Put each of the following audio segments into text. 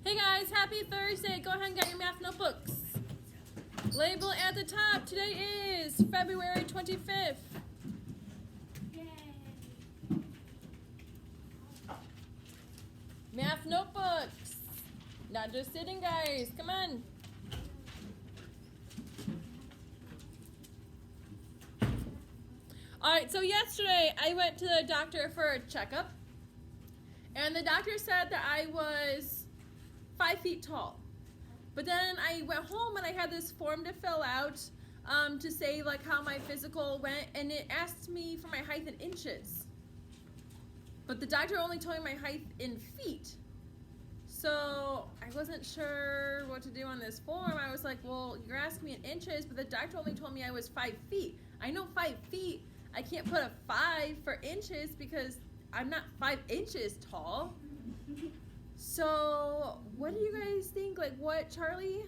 Hey guys, happy Thursday. Go ahead and get your math notebooks. Label at the top. Today is February 25th. Yay. Math notebooks. Not just sitting, guys. Come on. Alright, so yesterday I went to the doctor for a checkup. And the doctor said that I was 5 feet tall. But then I went home and I had this form to fill out to say like how my physical went, and it asked me for my height in inches. But the doctor only told me my height in feet. So I wasn't sure what to do on this form. I was like, well, you're asking me in inches, but the doctor only told me I was 5 feet. I know 5 feet. I can't put a 5 for inches because I'm not 5 inches tall. So what do you guys think? Like what, Charlie?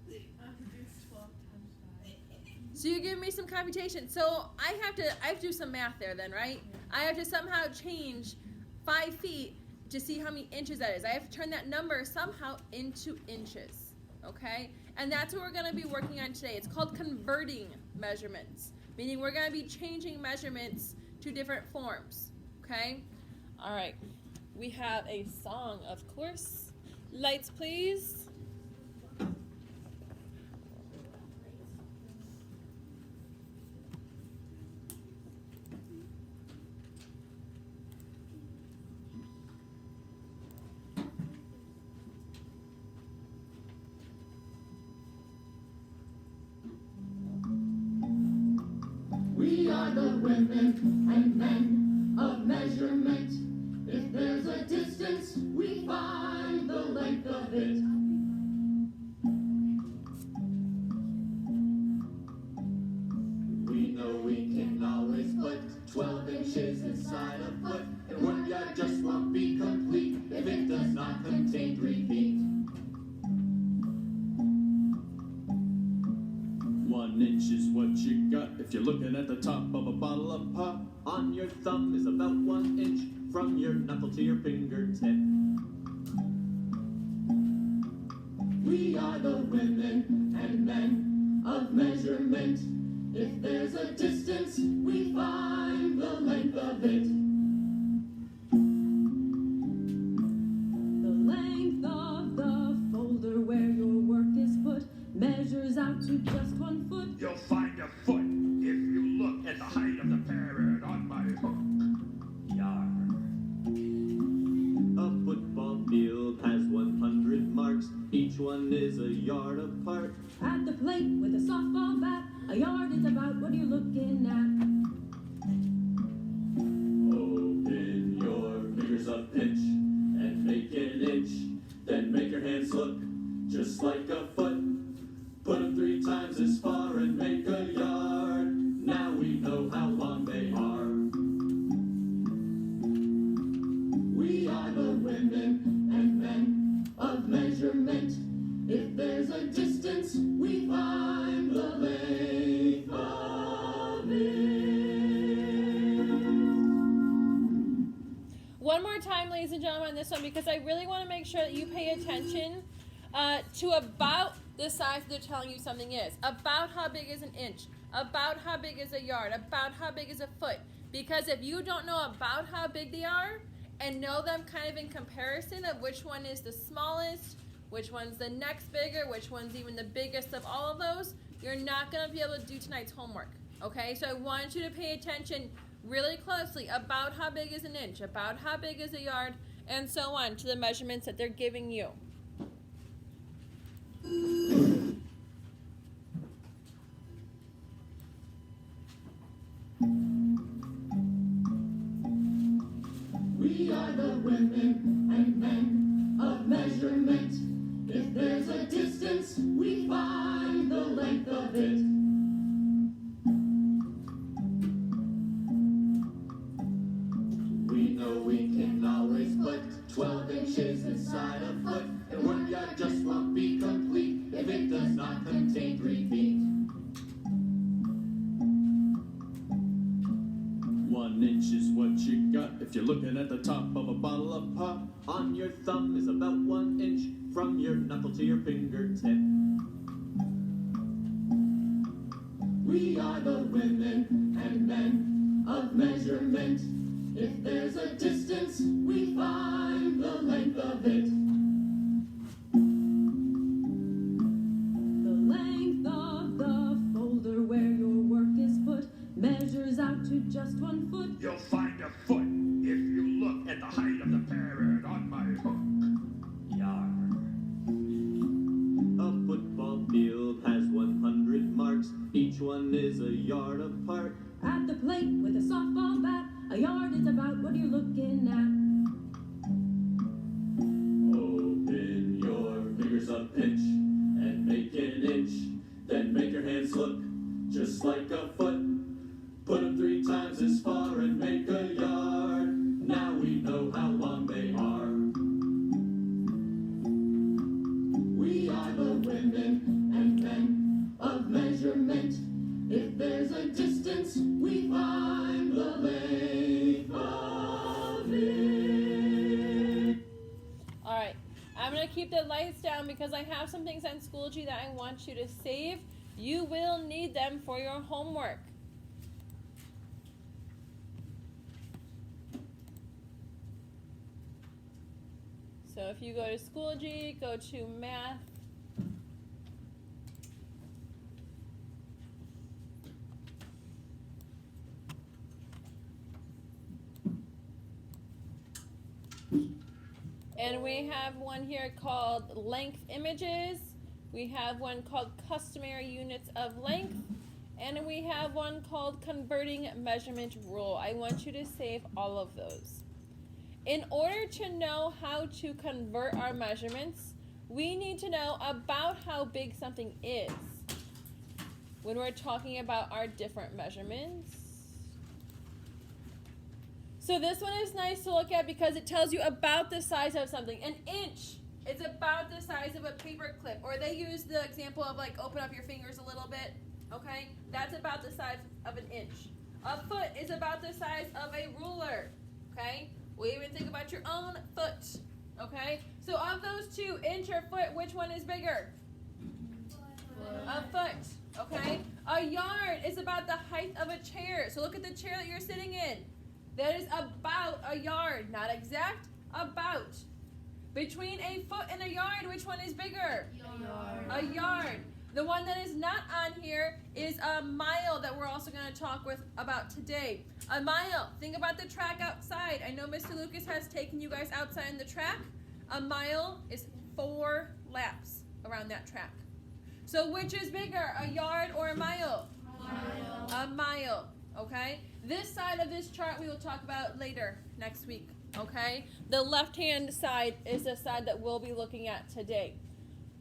It's 12 times 5. So you give me some computation. So I have to do some math there then, right? I have to somehow change 5 feet to see how many inches that is. I have to turn that number somehow into inches, okay? And that's what we're gonna be working on today. It's called converting measurements, meaning we're gonna be changing measurements to different forms, okay? All right, we have a song, of course. Lights, please. We are the women and men of measurement. If there's a distance, we find the length of it. We know we can always put 12 inches inside a foot, and 1 yard just won't be complete if it does not contain 3 feet. 1 inch is what you got if you're looking at the top of a bottle of pop. On your thumb is about 1 inch from your knuckle to your fingertip. We are the women and men of measurement. If there's a distance, we find the length of it. The length of the folder where your work is put measures out to just 1 foot. You'll find a foot if you look at the height of the parrot on my hook. Yard. A football field has 100 marks. Each one is a yard apart. At the plate with a softball bat, a yard is about what you're looking at. Open your fingers a pinch and make an inch. Then make your hands look just like a foot. Put them 3 times as far and make a yard. Now we know how long they are. We are the women and men of measurement. If there's a distance, we find the length of it. One more time, ladies and gentlemen, on this one, because I really want to make sure that you pay attention to about the size they're telling you something is. About how big is an inch. About how big is a yard. About how big is a foot. Because if you don't know about how big they are and know them kind of in comparison of which one is the smallest, which one's the next bigger, which one's even the biggest of all of those, you're not going to be able to do tonight's homework. Okay, so I want you to pay attention really closely about how big is an inch, about how big is a yard, and so on to the measurements that they're giving you. We are the women and men of measurement. If there's a distance, we find the length of it. We know we can always put 12 inches inside a foot, and 1 yard just won't be complete if it does not contain 3 feet. 1 inch is what you got if you're looking at the top of a bottle of pop. On your thumb is about 1 inch from your knuckle to your fingertip. We are the women and men of measurement. If there's a distance, we find the length of it. The length of the folder where your work is put measures out to just 1 foot. You'll find a foot if you look at the height of the parrot on my hook. Yar. A football field has 100 marks. Each one is a yard apart. At the plate with a softball bat, a yard is about what you're looking at. Open your fingers a pinch and make an inch. Then make your hands look just like a foot. Put them 3 times as far and make a yard. Now we know how long they are. We are the women and men of measurement. If there's a distance, we find the length of it. Alright, I'm going to keep the lights down because I have some things on Schoology that I want you to save. You will need them for your homework. So if you go to Schoology, go to Math. And we have one here called length images. We have one called customary units of length. And we have one called converting measurement rule. I want you to save all of those. In order to know how to convert our measurements, we need to know about how big something is when we're talking about our different measurements. So this one is nice to look at because it tells you about the size of something. An inch is about the size of a paper clip. Or they use the example of like open up your fingers a little bit. Okay? That's about the size of an inch. A foot is about the size of a ruler. Okay? We even think about your own foot. Okay? So of those 2, inch or foot, which one is bigger? A foot. Okay? A yard is about the height of a chair. So look at the chair that you're sitting in. That is about a yard. Not exact, about. Between a foot and a yard, which one is bigger? A yard. The one that is not on here is a mile that we're also going to talk about today. A mile. Think about the track outside. I know Mr. Lucas has taken you guys outside in the track. A mile is 4 laps around that track. So which is bigger, a yard or a mile? A mile. Okay? This side of this chart we will talk about later next week. Okay? The left-hand side is the side that we'll be looking at today.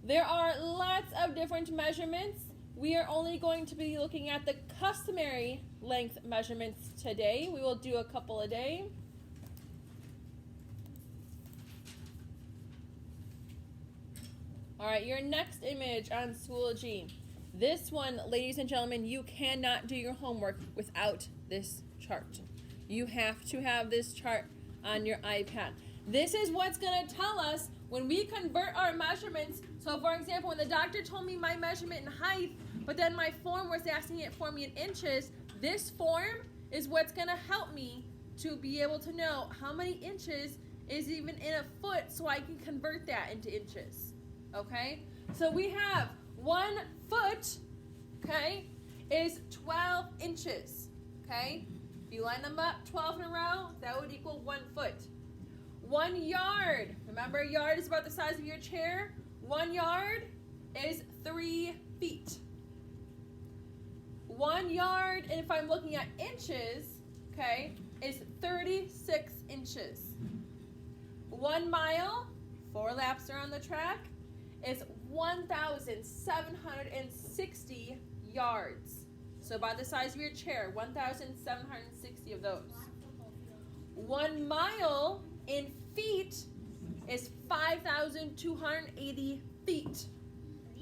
There are lots of different measurements. We are only going to be looking at the customary length measurements today. We will do a couple a day. All right, your next image on Schoology. This one, ladies and gentlemen, you cannot do your homework without this chart. You have to have this chart on your iPad. This is what's going to tell us when we convert our measurements. So for example, when the doctor told me my measurement in height, but then my form was asking it for me in inches, this form is what's going to help me to be able to know how many inches is even in a foot so I can convert that into inches. Okay? So we have 1 foot, okay, is 12 inches. Okay? If you line them up 12 in a row, that would equal 1 foot. 1 yard, remember a yard is about the size of your chair? 1 yard is 3 feet. 1 yard, and if I'm looking at inches, okay, is 36 inches. 1 mile, 4 laps around the track, is 1,760 yards. So about the size of your chair, 1,760 of those. 1 mile in feet is 5,280 feet.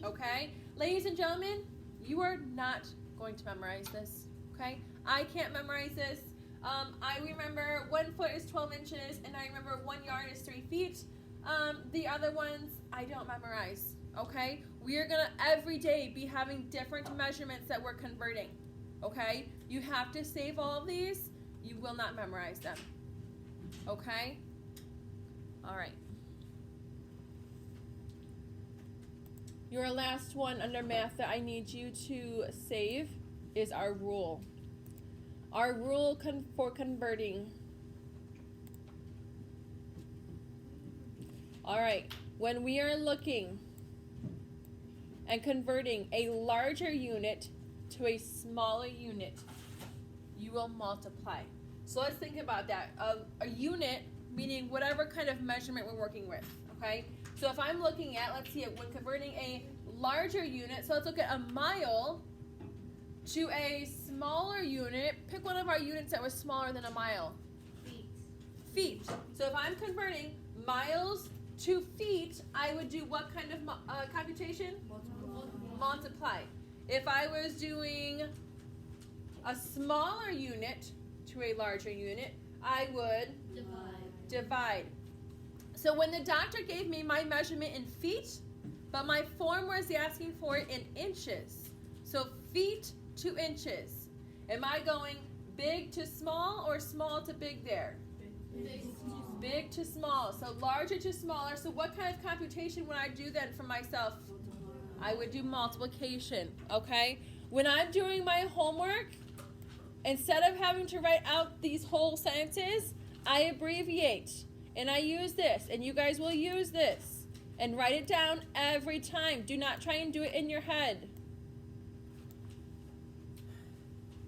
Okay? Ladies and gentlemen, you are not going to memorize this. Okay? I can't memorize this. I remember 1 foot is 12 inches, and I remember 1 yard is 3 feet. The other ones I don't memorize, okay? We are gonna every day be having different measurements that we're converting, okay? You have to save all of these. You will not memorize them, okay? All right. Your last one under math that I need you to save is our rule. Our rule for converting. All right, when we are looking and converting a larger unit to a smaller unit, you will multiply. So let's think about that. A unit, meaning whatever kind of measurement we're working with, okay? So if I'm looking at, let's see, when converting a larger unit, so let's look at a mile to a smaller unit. Pick one of our units that was smaller than a mile. Feet. So if I'm converting miles to feet, I would do what kind of computation? Multiply. If I was doing a smaller unit to a larger unit, I would divide. So when the doctor gave me my measurement in feet, but my form was asking for it in inches. So feet to inches. Am I going big to small or small to big there? Big to small. So larger to smaller. So what kind of computation would I do then for myself? I would do multiplication, okay? When I'm doing my homework, instead of having to write out these whole sentences, I abbreviate. And I use this, and you guys will use this. And write it down every time. Do not try and do it in your head.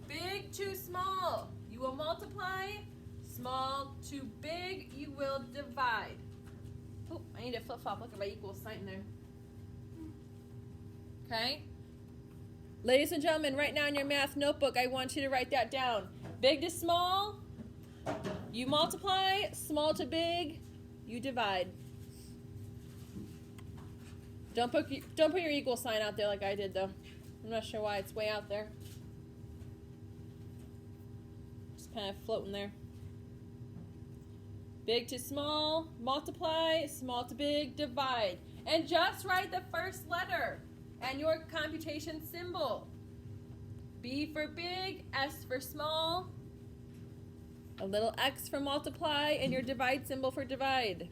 Big to small, you will multiply. Small to big, you will divide. Oh, I need to flip-flop. Look at my equal sign there. Okay? Ladies and gentlemen, right now in your math notebook, I want you to write that down. Big to small, you multiply. Small to big, you divide. Don't put your equal sign out there like I did, though. I'm not sure why it's way out there. Just kind of floating there. Big to small, multiply. Small to big, divide. And just write the first letter and your computation symbol. B for big, S for small, a little X for multiply, and your divide symbol for divide.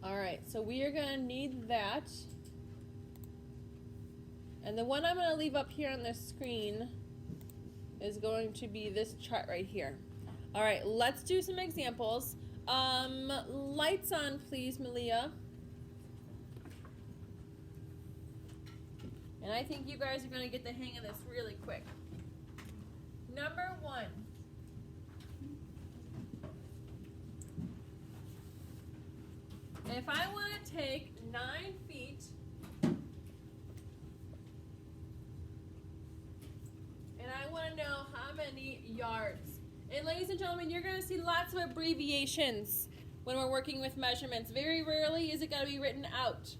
All right, so we are going to need that. And the one I'm going to leave up here on the screen is going to be this chart right here. All right, let's do some examples. Lights on, please, Malia. And I think you guys are going to get the hang of this really quick. Number 1. If I want to take 9 feet and I want to know how many yards. And ladies and gentlemen, you're going to see lots of abbreviations when we're working with measurements. Very rarely is it going to be written out.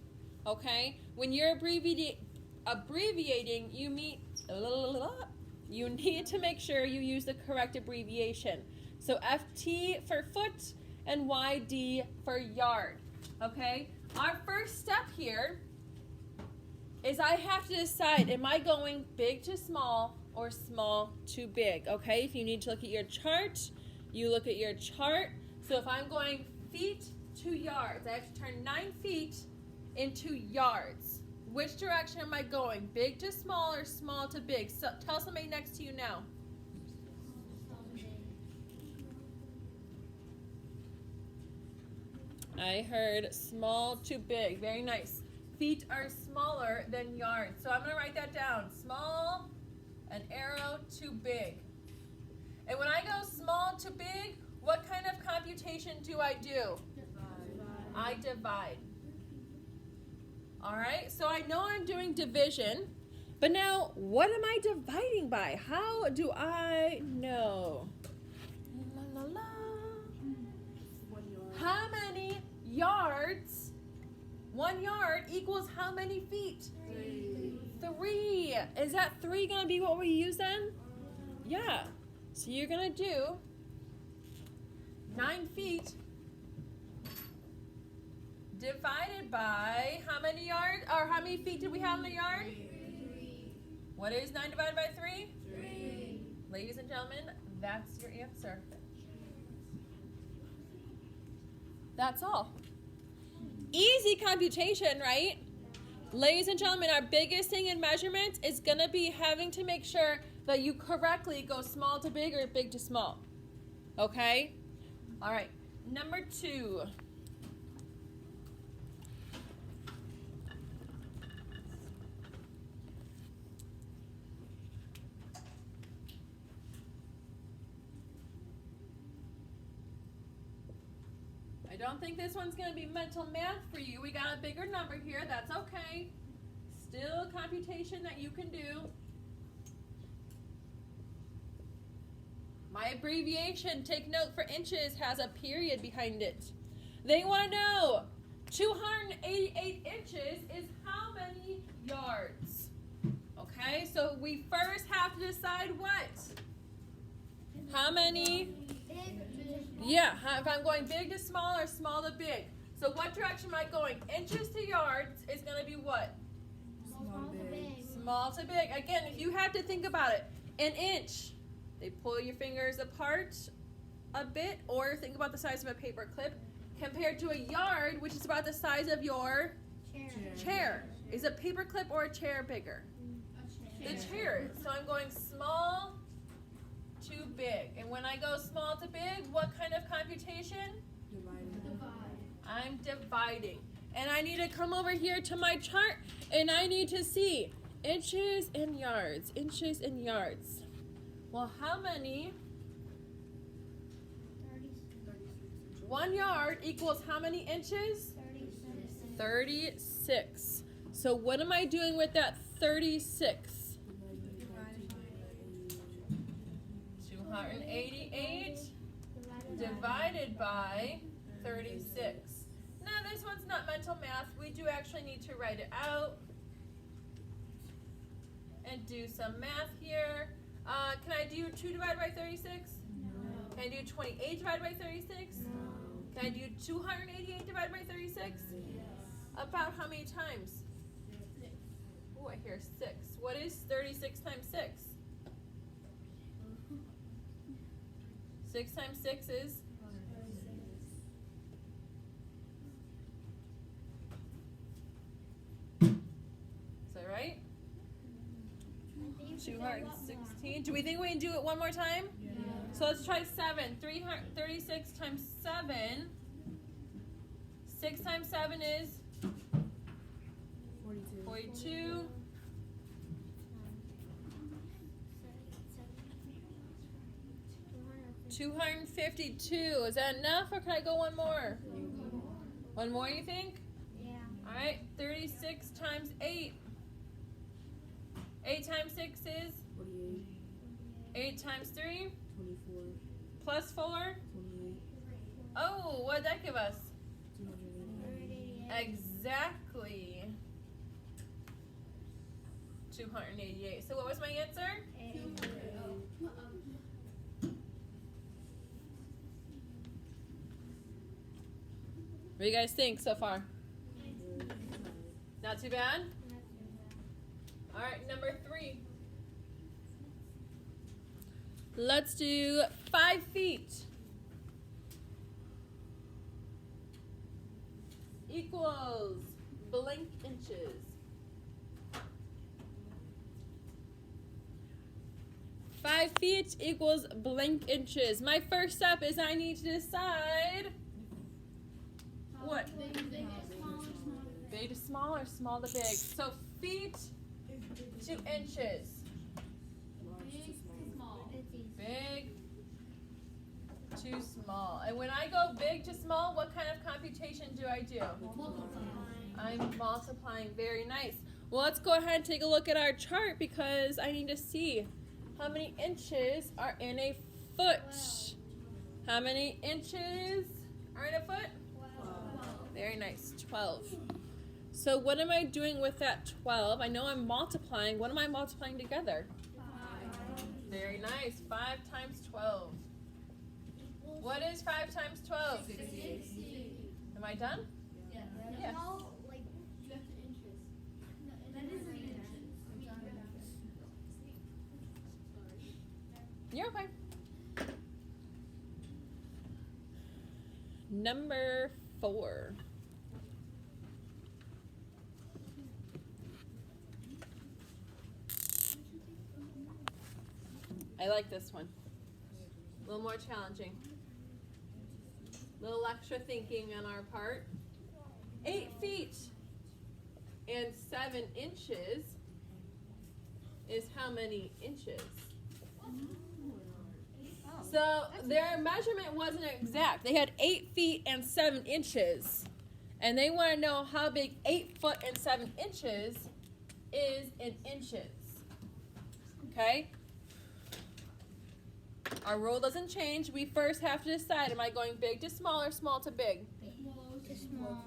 Okay? When you're abbreviating, you need to make sure you use the correct abbreviation. So FT for foot and YD for yard. Okay? Our first step here is I have to decide, am I going big to small or small to big? Okay? If you need to look at your chart, you look at your chart. So if I'm going feet to yards, I have to turn 9 feet into yards. Which direction am I going? Big to small or small to big? So tell somebody next to you now. I heard small to big. Very nice. Feet are smaller than yards. So I'm going to write that down. Small, an arrow to big. And when I go small to big, what kind of computation do I do? Divide. I divide. All right, so I know I'm doing division, but now what am I dividing by? How do I know? La, la, la. How many yards? 1 yard equals how many feet? 3. 3. Is that 3 going to be what we use then? Yeah. So you're going to do 9 feet divided by how many yards, or how many feet did we have in the yard? 3. What is 9 divided by 3? 3. Ladies and gentlemen, that's your answer. That's all. Easy computation, right? Ladies and gentlemen, our biggest thing in measurements is going to be having to make sure that you correctly go small to big or big to small. Okay? All right. Number 2. I don't think this one's going to be mental math for you. We got a bigger number here. That's okay. Still computation that you can do. My abbreviation, take note for inches, has a period behind it. They want to know 288 inches is how many yards? Okay, so we first have to decide what? How many? Yeah, if I'm going big to small or small to big. So what direction am I going? Inches to yards is going to be what? Small to big. Small to big. Again, if you have to think about it, an inch, they pull your fingers apart a bit, or think about the size of a paper clip, compared to a yard, which is about the size of your chair. Is a paper clip or a chair bigger? The chair. So I'm going small to big. And when I go small to big, what kind of computation? I'm dividing. And I need to come over here to my chart, and I need to see inches and yards. Inches and yards. Well, how many? 1 yard equals how many inches? 36. So what am I doing with that 36? 288 divided by 36. Now this one's not mental math. We do actually need to write it out and do some math here. Can I do 2 divided by 36? No. Can I do 28 divided by 36? Can I do 288 divided by 36? About how many times? Oh, I hear 6. What is 36 times 6? 6 times 6 is? Is that right? 216. Do we think we can do it one more time? Yeah. So let's try 7. 336 times 7. 6 times 7 is? 42. 252. Is that enough, or can I go one more? One more, you think? Yeah. All right. 36 times 8. 8 times 6 is? 8 times 3? Plus 4? Oh, what did that give us? Exactly 288. So what was my answer? What do you guys think so far? Not too bad? All right, number 3. Let's do 5 feet. Equals blank inches. 5 feet equals blank inches. My first step is I need to decide what? Big to small or small to big? So feet to inches. Big to small. And when I go big to small, what kind of computation do I do? I'm multiplying. Very nice. Well, let's go ahead and take a look at our chart because I need to see how many inches are in a foot. How many inches are in a foot? 12. Very nice. 12. So what am I doing with that 12? I know I'm multiplying. What am I multiplying together? 5. Very nice. 5 times 12. What is 5 times 12? 60. Am I done? Yeah. Yes. No, like, you have to inches. That is an inches. You're okay. Number 4. I like this one. A little more challenging. A little extra thinking on our part. 8 feet and 7 inches is how many inches? So their measurement wasn't exact. They had 8 feet and 7 inches. And they want to know how big 8 foot and 7 inches is in inches. Okay? Our rule doesn't change. We first have to decide, am I going big to small or small to big? To small.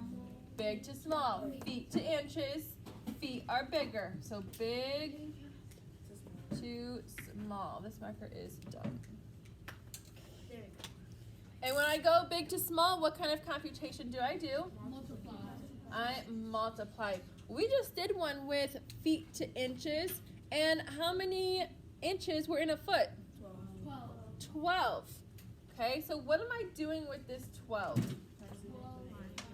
Big to small. Feet to inches. Feet are bigger. So big to small. This marker is done. There we go. And when I go big to small, what kind of computation do I do? Multiply. I multiply. We just did one with feet to inches. And how many inches were in a foot? 12. Okay, so what am I doing with this 12? 12 times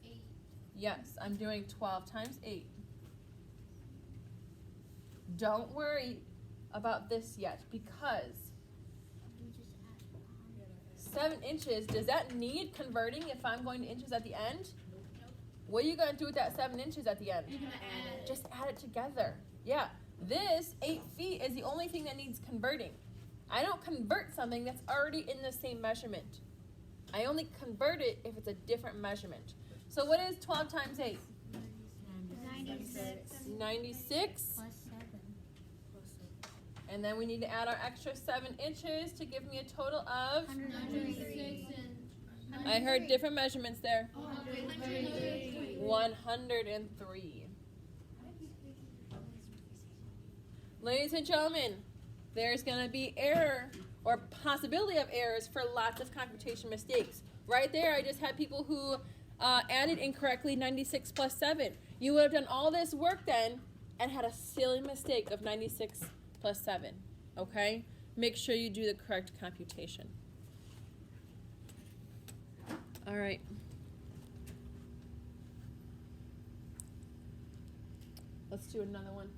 8. Yes, I'm doing 12 times 8. Don't worry about this yet, because 7 inches, does that need converting if I'm going to inches at the end? What are you going to do with that 7 inches at the end? You're gonna add it. Just add it together. Yeah, this 8 feet is the only thing that needs converting. I don't convert something that's already in the same measurement. I only convert it if it's a different measurement. So what is 12 times 8? 96. 96. Plus 7. And then we need to add our extra 7 inches to give me a total of, 103. I heard different measurements there, 103. 103. Ladies and gentlemen, there's going to be error or possibility of errors for lots of computation mistakes. Right there, I just had people who added incorrectly 96 plus 7. You would have done all this work then and had a silly mistake of 96 plus 7. Okay? Make sure you do the correct computation. All right. Let's do another one.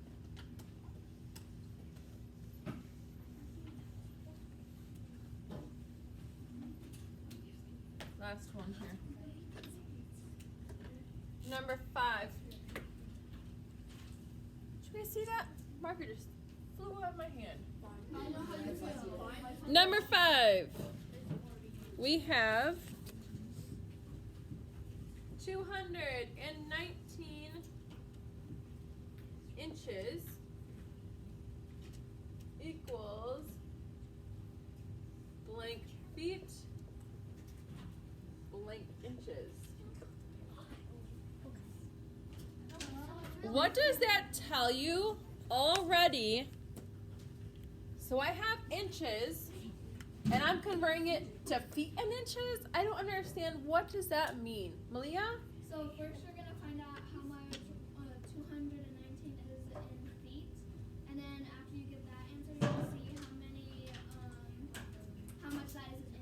Last one here. Number 5. Should we see that? Marker just flew out of my hand. I know how you feel. Number 5. We have 219 inches equals blank feet, blank inches. What does that tell you already? So I have inches, and I'm converting it to feet and inches. I don't understand. What does that mean? Malia? So first we're gonna find out how much 219 is in feet, and then after you get that answer, you're gonna see how much that is in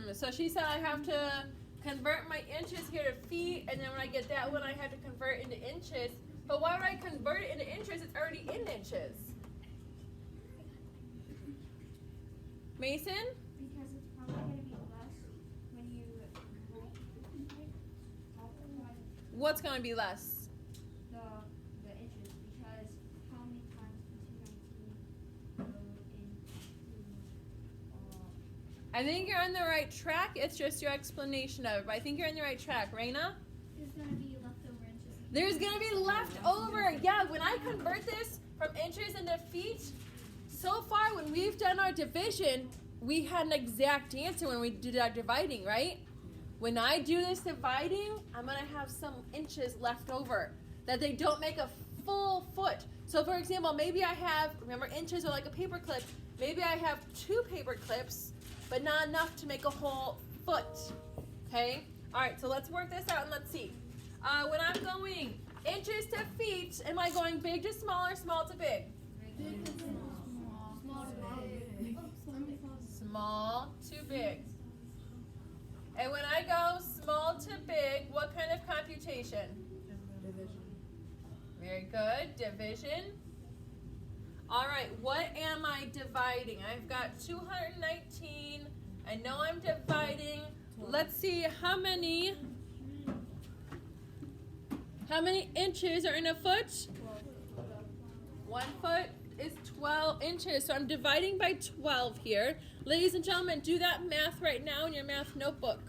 inches. So she said I have to convert my inches here to feet, and then when I get that one, I have to convert it into inches. But why would I convert it into inches? It's already in inches. Mason? Because it's probably gonna be less when you What's going to be less? the inches, because how many times can 219 go into I think you're on the right track. It's just your explanation of it. But I think you're on the right track. Raina? there's gonna be leftover inches. There's going to be leftover. Yeah, when I convert this from inches into feet, so far when we've done our division, we had an exact answer when we did our dividing, right? When I do this dividing, I'm going to have some inches left over that they don't make a full foot. So for example, maybe I have, remember inches are like a paper clip, maybe I have 2 paper clips, but not enough to make a whole foot. Okay? All right, so let's work this out and let's see. When I'm going inches to feet, am I going big to small or small to big? Small to big. And when I go small to big, what kind of computation? Division. Very good. Division. All right, what am I dividing? I've got 219. I know I'm dividing. Let's see how many inches are in a foot? 1 foot is 12 inches. So I'm dividing by 12 here. Ladies and gentlemen, do that math right now in your math notebook.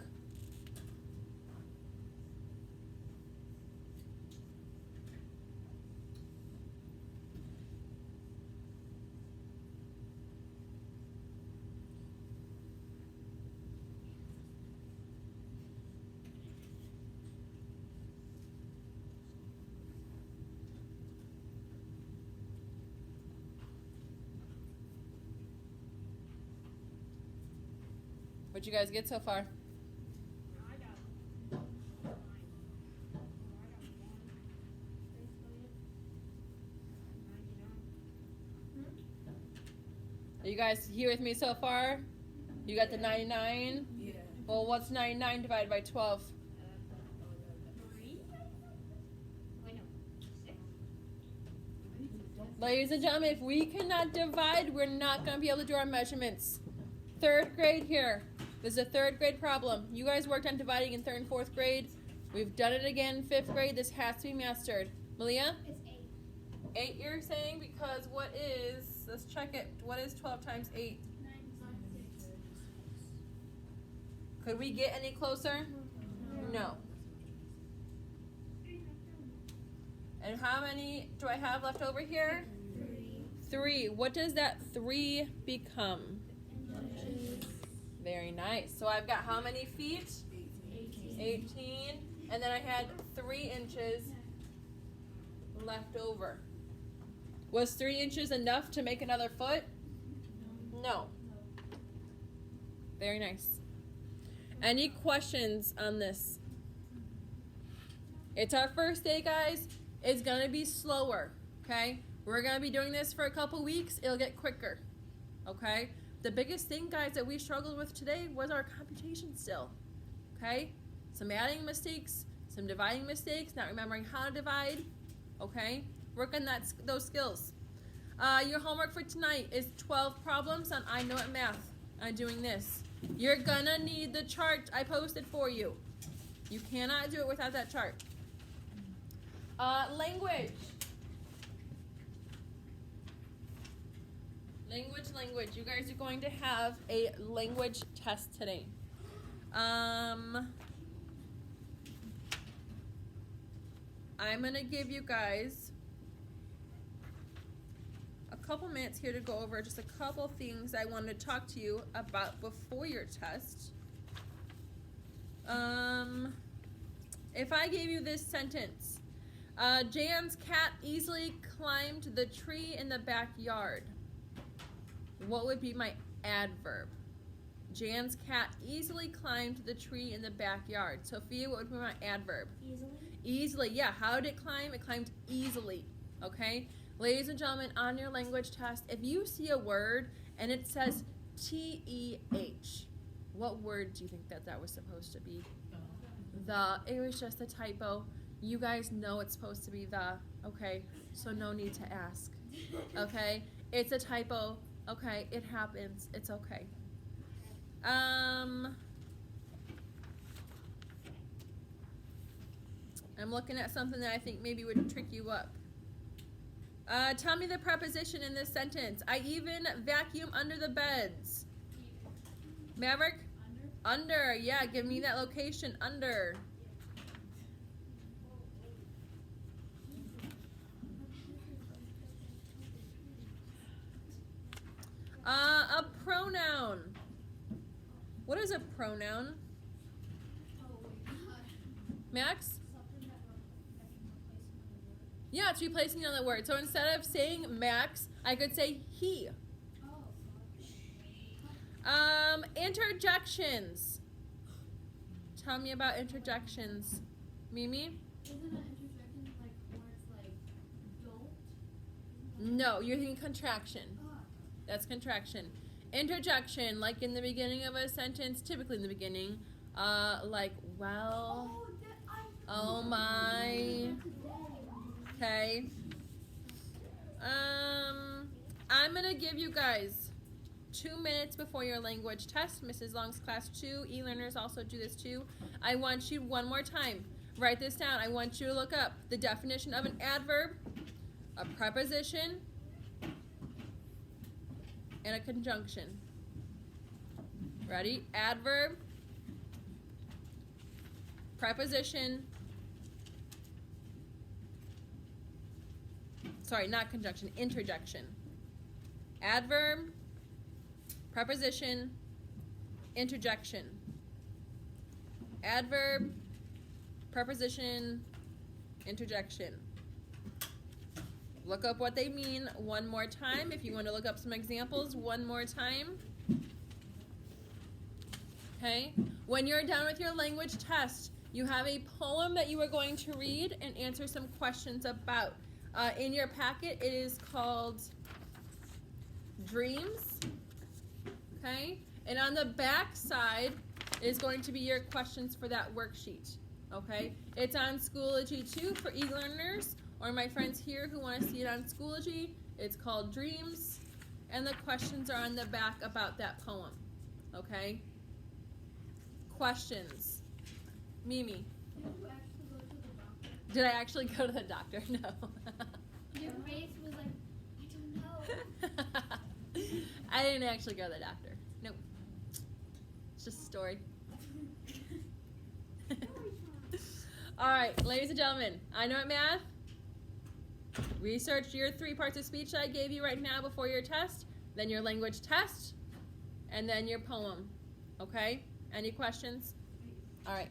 What'd you guys get so far? Are you guys here with me so far? You got the 99? Yeah. Well, what's 99 divided by 12? Ladies and gentlemen, if we cannot divide, we're not going to be able to do our measurements. 3rd grade here. This is a 3rd grade problem. You guys worked on dividing in 3rd and 4th grade. We've done it again in 5th grade. This has to be mastered. Malia? It's 8. 8 you're saying, because what is, let's check it. What is 12 times 8? 96. Could we get any closer? No. And how many do I have left over here? 3. What does that 3 become? Very nice. So I've got how many feet? 18. And then I had 3 inches left over. Was 3 inches enough to make another foot? No. Very nice. Any questions on this? It's our first day, guys. It's going to be slower, okay? We're going to be doing this for a couple weeks. It'll get quicker, okay? The biggest thing, guys, that we struggled with today was our computation still, okay? Some adding mistakes, some dividing mistakes, not remembering how to divide, okay? Work on those skills. Your homework for tonight is 12 problems on I Know It Math on doing this. You're going to need the chart I posted for you. You cannot do it without that chart. Language. Language. You guys are going to have a language test today. I'm going to give you guys a couple minutes here to go over just a couple things I wanted to talk to you about before your test. If I gave you this sentence, Jan's cat easily climbed the tree in the backyard. What would be my adverb? Jan's cat easily climbed the tree in the backyard. Sophia, what would be my adverb? Easily. Easily, yeah. How did it climb? It climbed easily, okay? Ladies and gentlemen, on your language test, if you see a word and it says T-E-H, what word do you think that was supposed to be? The. It was just a typo. You guys know it's supposed to be the, okay? So no need to ask, okay? It's a typo, okay? It happens. It's okay. I'm looking at something that I think maybe would trick you up. Tell me the preposition in this sentence. I even vacuum under the beds. Maverick? Under. Yeah, give me that location. Under. A pronoun. What is a pronoun? Max? Something that you replace another word. Yeah, it's replacing another word. So instead of saying Max, I could say he. Oh, Interjections. Tell me about interjections. Mimi? isn't an interjection like words like don't? No, you're thinking contraction. Oh. That's contraction. Interjection, like in the beginning of a sentence, typically in the beginning, like, well, Oh, that oh my, okay. I'm gonna give you guys 2 minutes before your language test. Mrs. Long's class 2, e-learners also do this too. I want you one more time, write this down. I want you to look up the definition of an adverb, a preposition, and a conjunction. Ready? Adverb, preposition, sorry, not conjunction, interjection. Adverb, preposition, interjection. Adverb, preposition, interjection. Look up what they mean one more time. If you want to look up some examples one more time. Okay? When you're done with your language test, you have a poem that you are going to read and answer some questions about. In your packet, it is called Dreams. Okay? And on the back side is going to be your questions for that worksheet. Okay? It's on Schoology 2 for e-learners, or my friends here who want to see it on Schoology. It's called Dreams, and the questions are on the back about that poem. Okay? Questions. Mimi, Did you actually go to the doctor? did I actually go to the doctor? No. Your face was like, I don't know. I didn't actually go to the doctor. Nope. It's just a story. All right, ladies and gentlemen, I know at math. Research your 3 parts of speech that I gave you right now before your test, then your language test, and then your poem. Okay? Any questions? All right.